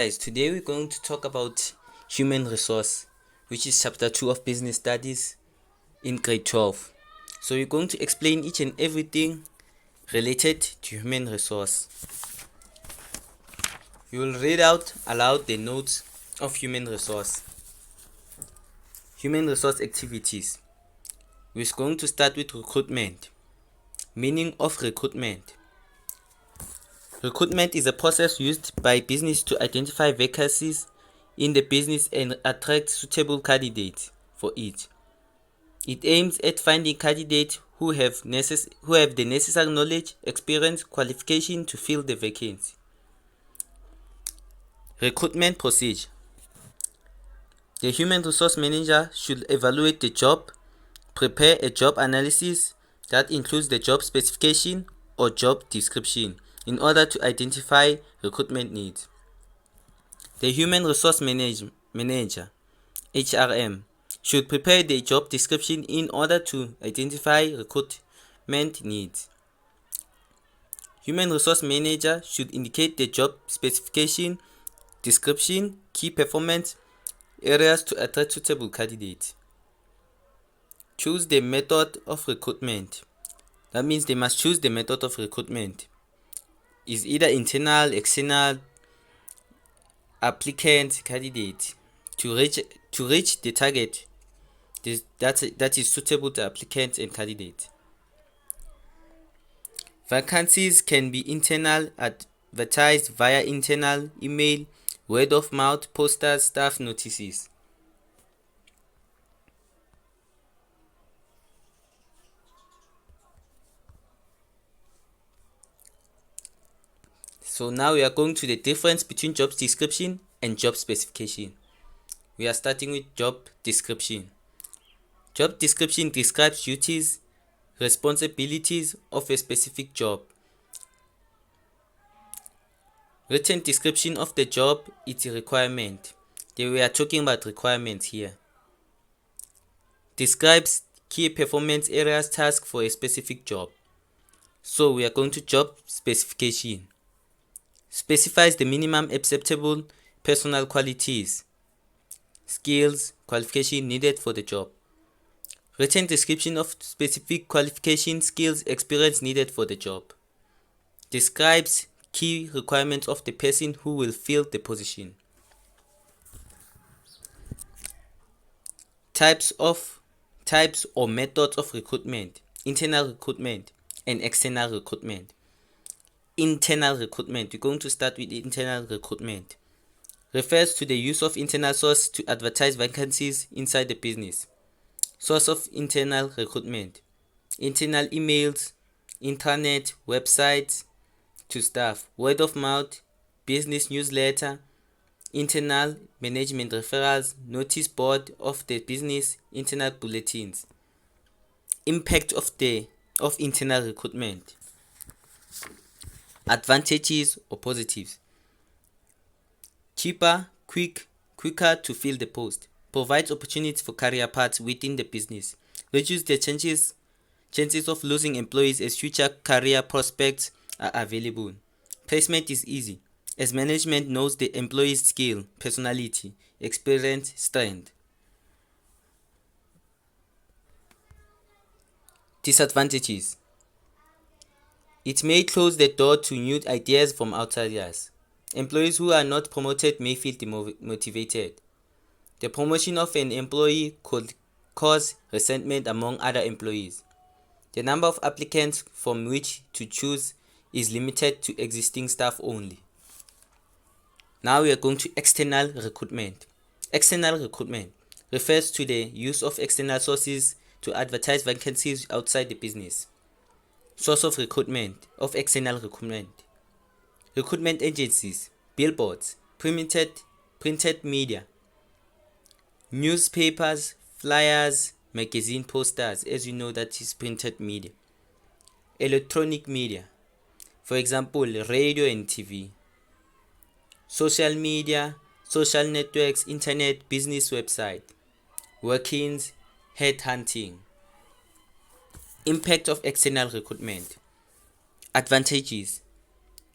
Guys, today we're going to talk about human resource, which is chapter 2 of business studies in grade 12. So we're going to explain each and everything related to human resource. We will read out aloud the notes of human resource. Human resource activities. We're going to start with recruitment. Meaning of recruitment. Recruitment is a process used by business to identify vacancies in the business and attract suitable candidates for it. It aims at finding candidates who have the necessary knowledge, experience, qualification to fill the vacancy. Recruitment procedure. The human resource manager should evaluate the job, prepare a job analysis that includes the job specification or job description in order to identify recruitment needs. The human resource manager (HRM) should prepare the job description in order to identify recruitment needs. Human resource manager should indicate the job specification, description, key performance areas to attract suitable candidates. Choose the method of recruitment. That means they must choose the method of recruitment. Is either internal, external, applicant, candidate to reach the target that is suitable to applicants and candidates. Vacancies can be internal, advertised via internal email, word of mouth, posters, staff notices. So now we are going to the difference between job description and job specification. We are starting with job description. Job description describes duties, responsibilities of a specific job. Written description of the job is a requirement. We are talking about requirements here. Describes key performance areas task for a specific job. So we are going to job specification. Specifies the minimum acceptable personal qualities, skills, qualification needed for the job. Written description of specific qualification, skills, experience needed for the job. Describes key requirements of the person who will fill the position. Types or methods of recruitment: internal recruitment and external recruitment. Internal recruitment, we're going to start with internal recruitment. Refers to the use of internal source to advertise vacancies inside the business. Source of internal recruitment: internal emails, intranet, websites to staff, word of mouth, business newsletter, internal management referrals, notice board of the business, internal bulletins. Impact of internal recruitment. Advantages or positives: cheaper, quicker to fill the post, provides opportunities for career paths within the business, reduce the chances of losing employees as future career prospects are available. Placement is easy as management knows the employee's skill, personality, experience, strength. Disadvantages: it may close the door to new ideas from outsiders. Employees who are not promoted may feel demotivated. The promotion of an employee could cause resentment among other employees. The number of applicants from which to choose is limited to existing staff only. Now we are going to external recruitment. External recruitment refers to the use of external sources to advertise vacancies outside the business. Source of external recruitment: recruitment agencies, billboards, printed media, newspapers, flyers, magazine posters, as you know that is printed media. Electronic media, for example radio and TV. Social media, social networks, internet, business website. Work-ins, headhunting. Impact of external recruitment. Advantages: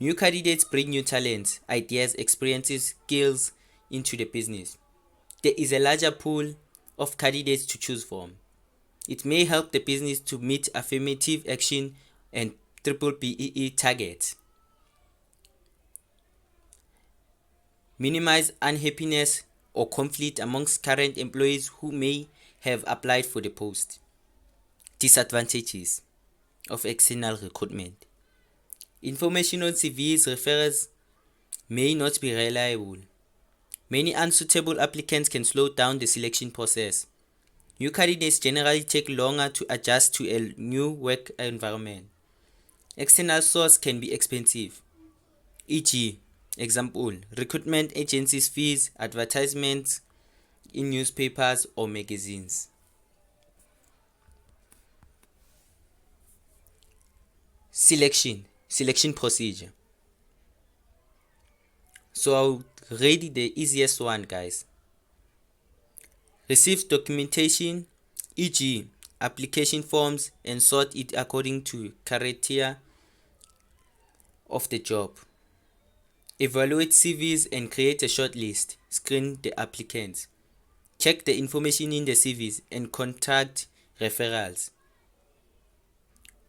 New candidates bring new talents, ideas, experiences, skills into the business. There is a larger pool of candidates to choose from. It may help the business to meet affirmative action and triple BEE targets. Minimize unhappiness or conflict amongst current employees who may have applied for the post. Disadvantages of external recruitment. Information on CVs referrals may not be reliable. Many unsuitable applicants can slow down the selection process. New candidates generally take longer to adjust to a new work environment. External source can be expensive, e.g., example, recruitment agencies' fees, advertisements in newspapers or magazines. Selection procedure. So I'll read the easiest one, guys. Receive documentation, e.g., application forms, and sort it according to criteria of the job. Evaluate CVs and create a short list. Screen the applicants. Check the information in the CVs and contact referrals.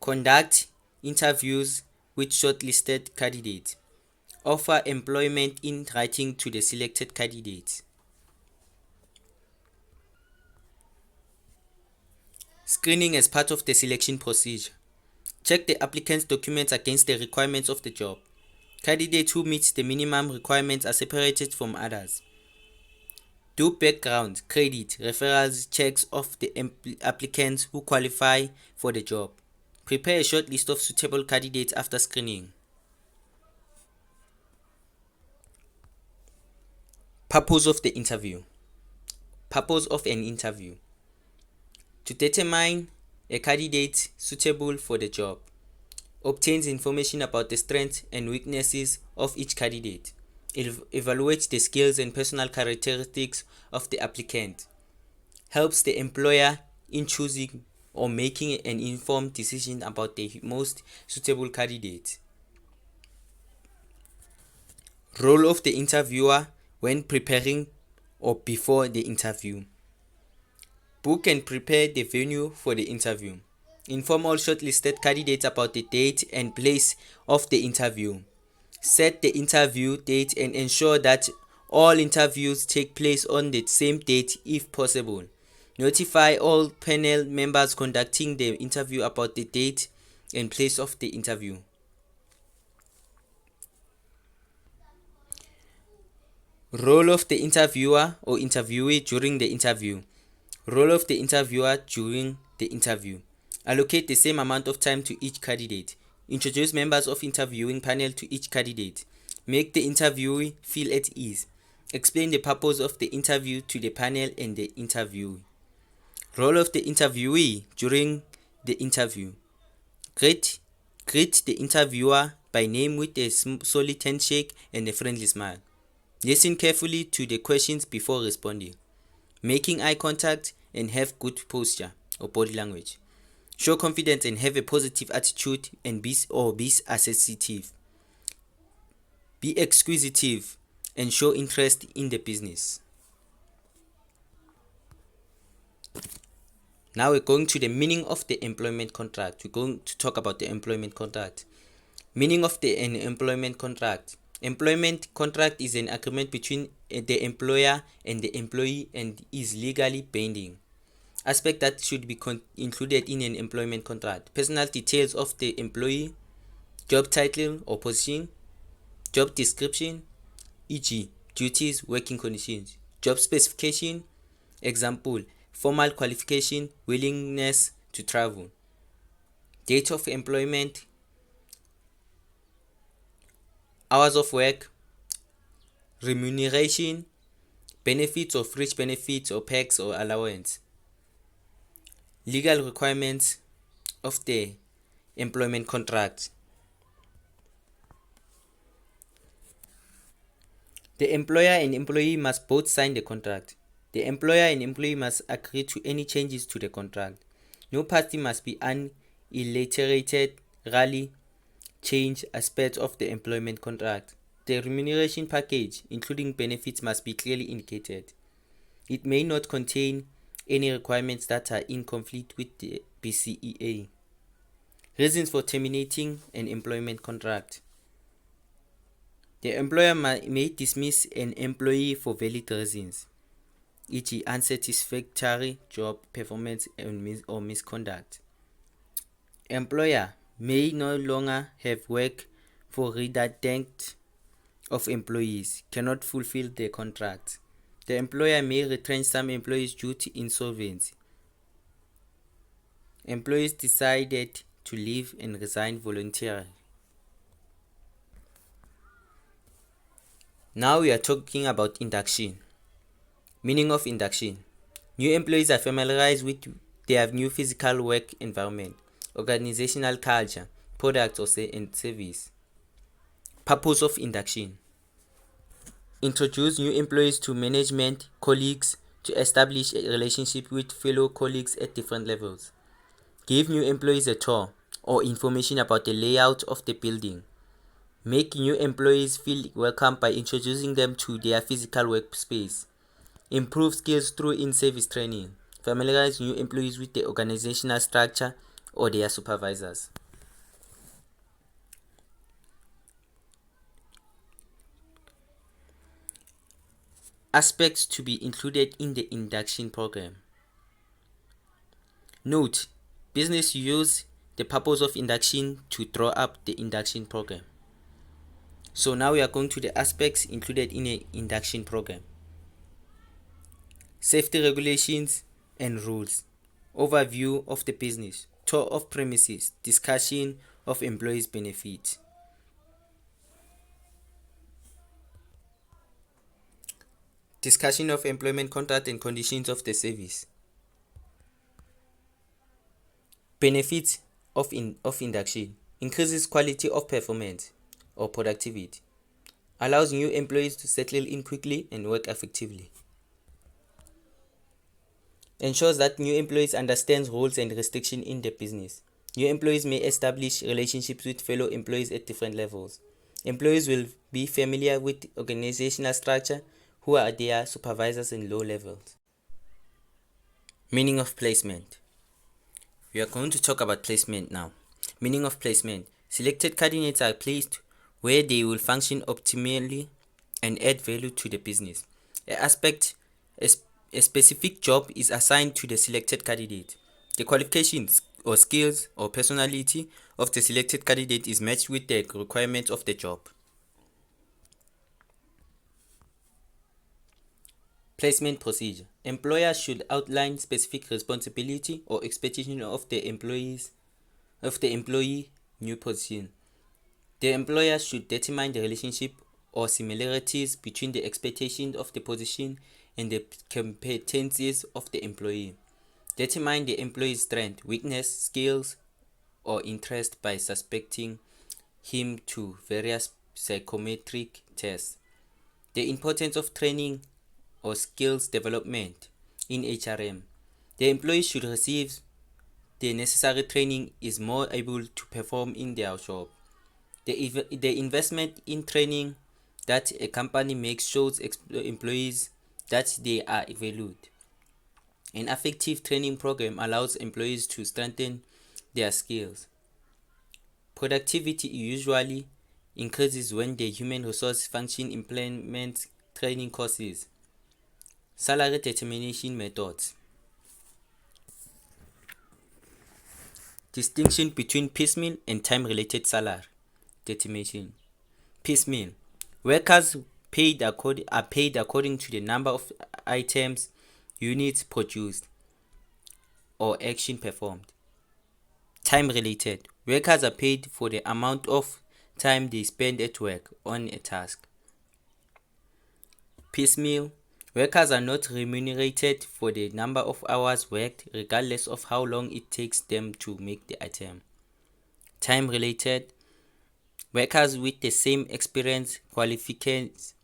Conduct interviews with shortlisted candidates. Offer employment in writing to the selected candidates. Screening as part of the selection procedure. Check the applicant's documents against the requirements of the job. Candidates who meet the minimum requirements are separated from others. Do background, credit, referrals checks of the applicants who qualify for the job. Prepare a short list of suitable candidates after screening. Purpose of the interview. Purpose of an interview. To determine a candidate suitable for the job. Obtains information about the strengths and weaknesses of each candidate. Evaluates the skills and personal characteristics of the applicant. Helps the employer in choosing or making an informed decision about the most suitable candidate. Role of the interviewer when preparing or before the interview. Book and prepare the venue for the interview. Inform all shortlisted candidates about the date and place of the interview. Set the interview date and ensure that all interviews take place on the same date if possible. Notify all panel members conducting the interview about the date and place of the interview. Role of the interviewer or interviewee during the interview. Role of the interviewer during the interview. Allocate the same amount of time to each candidate. Introduce members of interviewing panel to each candidate. Make the interviewee feel at ease. Explain the purpose of the interview to the panel and the interviewee. Role of the interviewee during the interview. Greet the interviewer by name with a solid handshake and a friendly smile. Listen carefully to the questions before responding. Making eye contact and have good posture or body language. Show confidence and have a positive attitude and be assertive. Be exquisitive and show interest in the business. Now we're going to the meaning of the employment contract. We're going to talk about the employment contract. Meaning of an employment contract. Employment contract is an agreement between the employer and the employee and is legally binding. Aspect that should be included in an employment contract. Personal details of the employee, job title or position, job description, e.g., duties, working conditions, job specification, example, formal qualification, willingness to travel, date of employment, hours of work, remuneration, benefits or fringe benefits or perks or allowance, legal requirements of the employment contract. The employer and employee must both sign the contract. The employer and employee must agree to any changes to the contract. No party must be unilaterally change aspects of the employment contract. The remuneration package, including benefits, must be clearly indicated. It may not contain any requirements that are in conflict with the BCEA. Reasons for terminating an employment contract. The employer may dismiss an employee for valid reasons, e.g. unsatisfactory job performance or misconduct. Employer may no longer have work for redundant of employees, cannot fulfill their contracts. The employer may retrench some employees due to insolvency. Employees decided to leave and resign voluntarily. Now we are talking about induction. Meaning of induction. New employees are familiarized with their new physical work environment, organizational culture, products and service. Purpose of induction. Introduce new employees to management, colleagues, to establish a relationship with fellow colleagues at different levels. Give new employees a tour or information about the layout of the building. Make new employees feel welcome by introducing them to their physical workspace. Improve skills through in-service training. Familiarize new employees with the organizational structure or their supervisors. Aspects to be included in the induction program. Note, business use the purpose of induction to draw up the induction program. So now we are going to the aspects included in an induction program. Safety regulations and rules. Overview of the business. Tour of premises. Discussion of employees' benefits. Discussion of employment contract and conditions of the service. Benefits of induction. Increases quality of performance or productivity. Allows new employees to settle in quickly and work effectively. Ensures that new employees understand rules and restrictions in the business. New employees may establish relationships with fellow employees at different levels. Employees will be familiar with organizational structure, who are their supervisors in low levels. Meaning of placement. We are going to talk about placement now. Meaning of placement. Selected candidates are placed where they will function optimally and add value to the business. A specific job is assigned to the selected candidate. The qualifications or skills or personality of the selected candidate is matched with the requirements of the job. Placement procedure. Employer should outline specific responsibility or expectation of the employee new position. The employer should determine the relationship or similarities between the expectations of the position and the competencies of the employee. Determine the employee's strength, weakness, skills, or interest by subjecting him to various psychometric tests. The importance of training or skills development in HRM. The employee should receive the necessary training is more able to perform in their job. The investment in training that a company makes shows employees that they are valued. An effective training program allows employees to strengthen their skills. Productivity usually increases when the human resource function implements training courses. Salary determination methods. Distinction between piecemeal and time-related salary determination. Piecemeal. Workers are paid according to the number of items, units produced, or action performed. Time-related. Workers are paid for the amount of time they spend at work on a task. Piecemeal. Workers are not remunerated for the number of hours worked, regardless of how long it takes them to make the item. Time-related. Workers with the same experience qualifications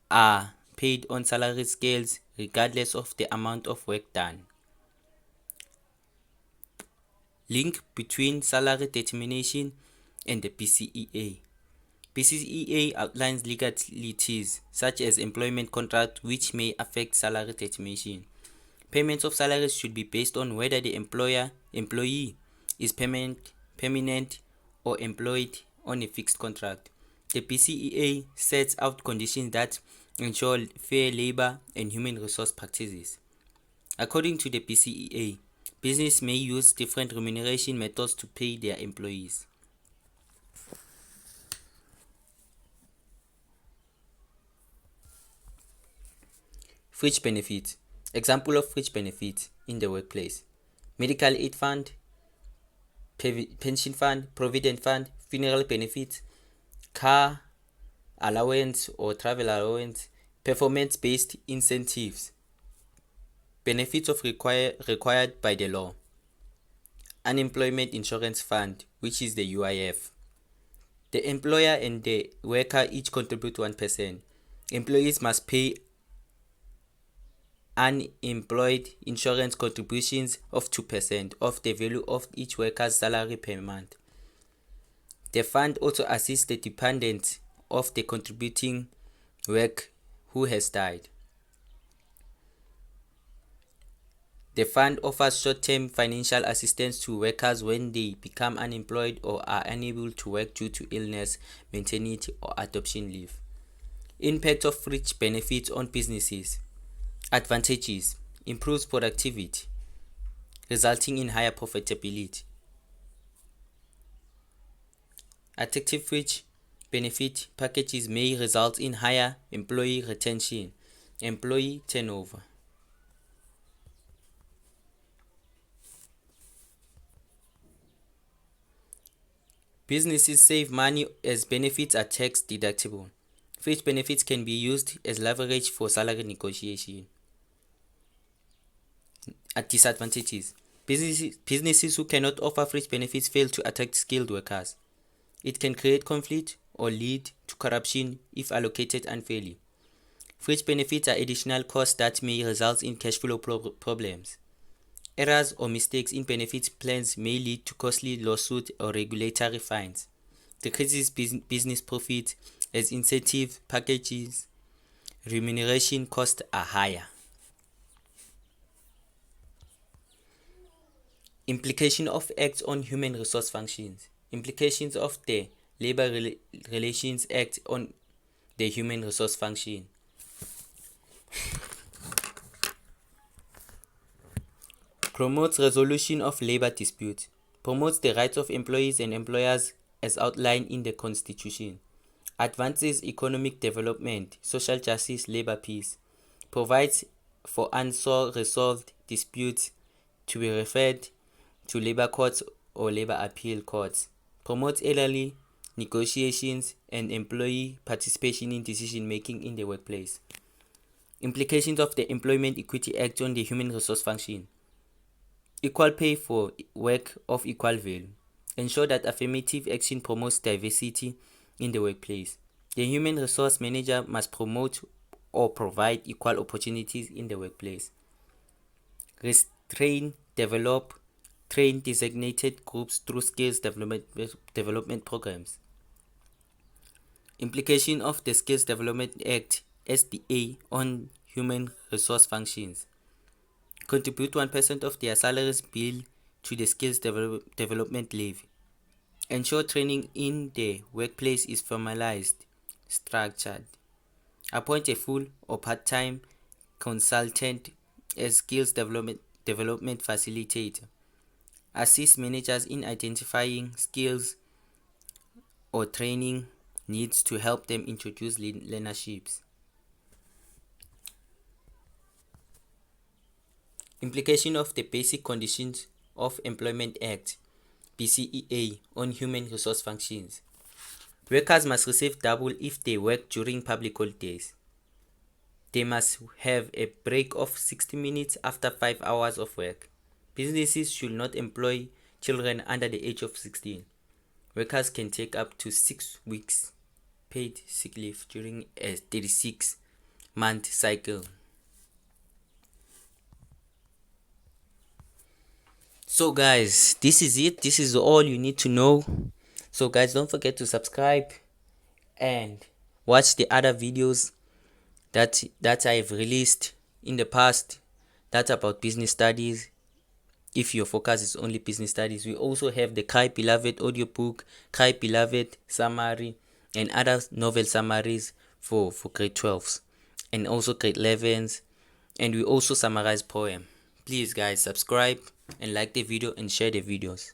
are paid on salary scales, regardless of the amount of work done. Link between salary determination and the BCEA. BCEA outlines legalities such as employment contract which may affect salary determination. Payments of salaries should be based on whether the employee is permanent or employed on a fixed contract. The BCEA sets out conditions that ensure fair labor and human resource practices. According to the BCEA, business may use different remuneration methods to pay their employees. Fringe benefits. Example of fringe benefits in the workplace: medical aid fund, pension fund, provident fund, funeral benefits, car allowance or travel allowance, performance-based incentives, benefits of required by the law, unemployment insurance fund, which is the UIF. The employer and the worker each contribute 1%. Employees must pay unemployed insurance contributions of 2% of the value of each worker's salary per month. The fund also assists the dependents of the contributing worker who has died. The fund offers short-term financial assistance to workers when they become unemployed or are unable to work due to illness, maternity, or adoption leave. Impact of fringe benefits on businesses. Advantages: improves productivity, resulting in higher profitability. Attractive fringe benefit packages may result in higher employee retention, employee turnover. Businesses save money as benefits are tax deductible. Fringe benefits can be used as leverage for salary negotiation. At disadvantages: businesses who cannot offer fringe benefits fail to attract skilled workers. It can create conflict or lead to corruption if allocated unfairly. Fringe benefits are additional costs that may result in cash flow problems. Errors or mistakes in benefits plans may lead to costly lawsuits or regulatory fines. Decreases business profit as incentive packages remuneration costs are higher. Implication of Acts on Human Resource Functions. Implications of the Labor Relations Act on the human resource function. Promotes resolution of labor disputes. Promotes the rights of employees and employers as outlined in the Constitution. Advances economic development, social justice, labor peace. Provides for unresolved disputes to be referred to labor courts or labor appeal courts. Promotes elderly negotiations and employee participation in decision making in the workplace. Implications of the Employment Equity Act on the human resource function. Equal pay for work of equal value. Ensure that affirmative action promotes diversity in the workplace. The human resource manager must promote or provide equal opportunities in the workplace. Train designated groups through skills development programs. Implication of the Skills Development Act (SDA) on human resource functions. Contribute 1% of their salaries bill to the skills development levy. Ensure training in the workplace is formalized, structured. Appoint a full or part-time consultant as skills development facilitator. Assist managers in identifying skills or training needs to help them introduce learnerships. Implication of the Basic Conditions of Employment Act (BCEA) on human resource functions. Workers must receive double if they work during public holidays. They must have a break of 60 minutes after 5 hours of work. Businesses should not employ children under the age of 16. Workers can take up to 6 weeks paid sick leave during a 36-month cycle. So guys, this is it. This is all you need to know. So guys, don't forget to subscribe and watch the other videos that I've released in the past. That's about business studies. If your focus is only business studies, we also have the Kai Beloved audiobook, Kai Beloved summary, and other novel summaries for grade 12s and also grade 11s. And we also summarize poem. Please guys, subscribe and like the video and share the videos.